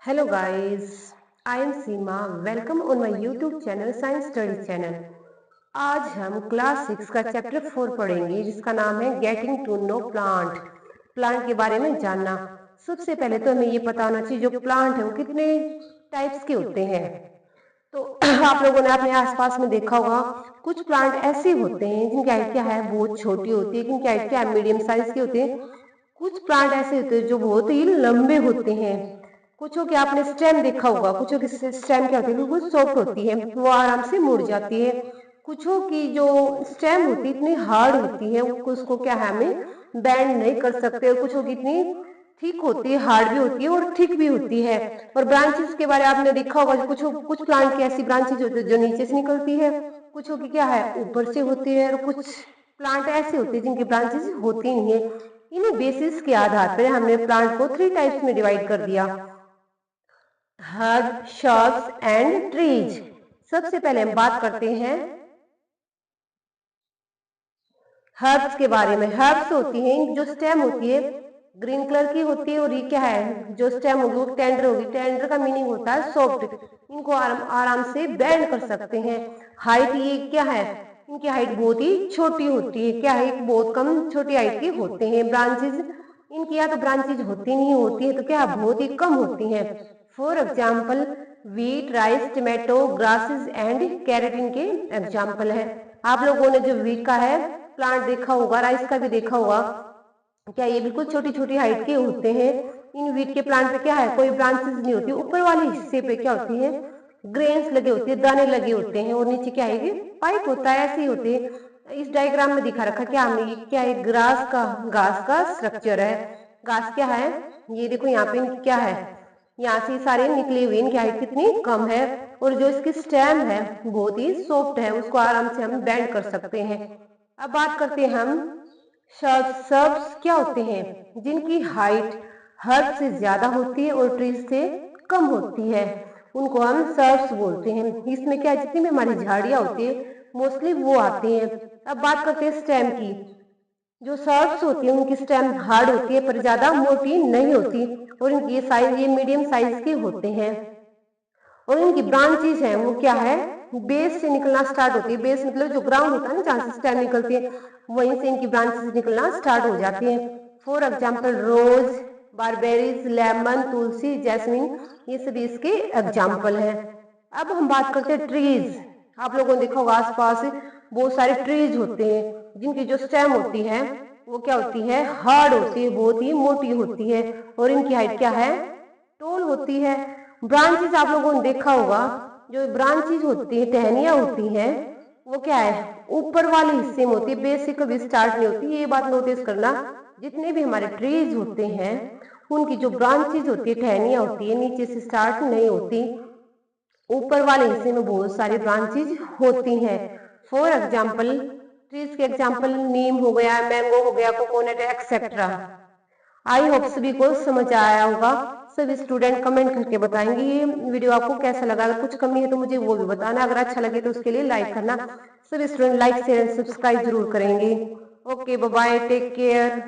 Hello guys, I am Seema. Welcome on my YouTube channel Science Study Channel. आज हम class 6 का chapter 4 पढ़ेंगे जिसका नाम है getting to know plant. Plant के बारे में जानना। सबसे पहले तो हमें ये पता होना चाहिए जो प्लांट है वो कितने टाइप्स के होते हैं। तो आप लोगों ने अपने आसपास में देखा होगा कुछ प्लांट ऐसे होते हैं जिनकी हाइट क्या है बहुत छोटी होती है, जिनकी हाइट क्या है मीडियम साइज के होते हैं। कुछ प्लांट ऐसे होते हैं जो बहुत ही लंबे होते हैं। कुछों के आपने स्टेम देखा होगा, कुछों की स्टेम क्या होती है बिल्कुल सॉफ्ट होती है, वो आराम से मुड़ जाती है। कुछों की जो स्टेम होती है इतनी हार्ड होती है उसको क्या है हमें बैंड नहीं कर सकते। और कुछों की इतनी थिक होती है, हार्ड भी होती है और थिक भी होती है। और ब्रांचेस के बारे में आपने देखा होगा, कुछ प्लांट की ऐसी ब्रांचेज होती है जो नीचे से निकलती है, कुछों की क्या है ऊपर से होती है, और कुछ प्लांट ऐसे होते हैं जिनकी ब्रांचेस होती नहीं है। इन्हीं बेसिस के आधार पर हमने प्लांट को 3 टाइप्स में डिवाइड कर दिया, हर्ब, श्रब्स एंड ट्रीज। सबसे पहले हम बात करते हैं हर्ब्स के बारे में। हर्ब्स होती हैं जो स्टेम होती है ग्रीन कलर की होती है, और ये क्या है जो स्टेम होगी वो टेंडर होगी। टेंडर का मीनिंग होता है सॉफ्ट। इनको आराम से बेंड कर सकते हैं। हाइट ये क्या है, इनकी हाइट बहुत ही छोटी होती है, क्या है बहुत कम छोटी हाइट के होते हैं। ब्रांचेज इनकी या तो ब्रांचेज होती नहीं होती है तो क्या बहुत ही कम होती हैं। For example wheat, rice, tomato, grasses and keratin के एग्जाम्पल है। आप लोगों ने जो वीट का है प्लांट देखा होगा, राइस का भी देखा होगा, क्या ये बिल्कुल छोटी छोटी हाइट के होते हैं। इन वीट के प्लांट पे क्या है कोई ब्रांचेस नहीं होती, ऊपर वाले हिस्से पे क्या होती है ग्रेन्स लगे होते हैं, दाने लगे होते हैं, और नीचे क्या है पाइप होता है, ऐसे ही होते हैं। इस डायग्राम में दिखा रखा क्या हमने, ये क्या है घास का स्ट्रक्चर है। घास क्या है ये देखो यहाँ पे क्या है, यहाँ से सारे निकले हुए, इनकी हाइट कितनी कम है, और जो इसकी स्टेम है बहुत ही सॉफ्ट है, उसको आराम से हम बेंड कर सकते हैं। अब बात करते हैं हम सर्ब्स क्या होते हैं जिनकी हाइट हर्ब से ज्यादा होती है और ट्रीज से कम होती है, उनको हम सर्ब्स बोलते हैं। इसमें क्या जितनी भी हमारी झाड़ियां होती है मोस्टली वो आती हैं। अब बात करते हैं स्टेम की। जो सर्ब्स होती है उनकी स्टेम हार्ड होती है पर ज्यादा मोटी नहीं होती, और इनकी साइज ये मीडियम साइज के होते हैं। और इनकी ब्रांचेस हैं वो क्या है बेस से निकलना स्टार्ट होती है। बेस मतलब जो ग्राउंड होता है ना जहाँ से स्टेम निकलती है वहीं से इनकी ब्रांचेस निकलना स्टार्ट हो जाती है। For example rose, barberries, lemon, तुलसी, जैस्मिन, ये सभी इसके एग्जाम्पल है। अब हम बात करते हैं ट्रीज। आप लोगों ने देखा होगा आसपास बहुत सारे ट्रीज होते हैं जिनकी जो स्टेम होती है वो क्या होती है हार्ड होती है, बहुत ही मोटी होती है, और इनकी हाइट क्या है टोल होती है। ब्रांचेस आप लोगों ने देखा होगा, जो ब्रांचेस होती है टहनियां होती हैं वो क्या है ऊपर वाले हिस्से में होती है, बेस से कभी स्टार्ट नहीं होती। ये बात नोटिस करना, जितने भी हमारे ट्रीज होते हैं उनकी जो ब्रांचेस होती है टहनियां होती है नीचे से स्टार्ट नहीं होती, ऊपर वाले हिस्से में बहुत सारी ब्रांचेज होती हैं। फॉर एग्जाम्पल ट्रीज के एग्जाम्पल नीम हो गया, मैंगो हो गया, कोकोनट एक्सेट्रा। आई होप सभी को समझ आया होगा। सभी स्टूडेंट कमेंट करके बताएंगे ये वीडियो आपको कैसा लगा। अगर कुछ कमी है तो मुझे वो भी बताना, अगर अच्छा लगे तो उसके लिए लाइक करना। सभी student like share and subscribe जरूर करेंगे। Okay bye bye, take care.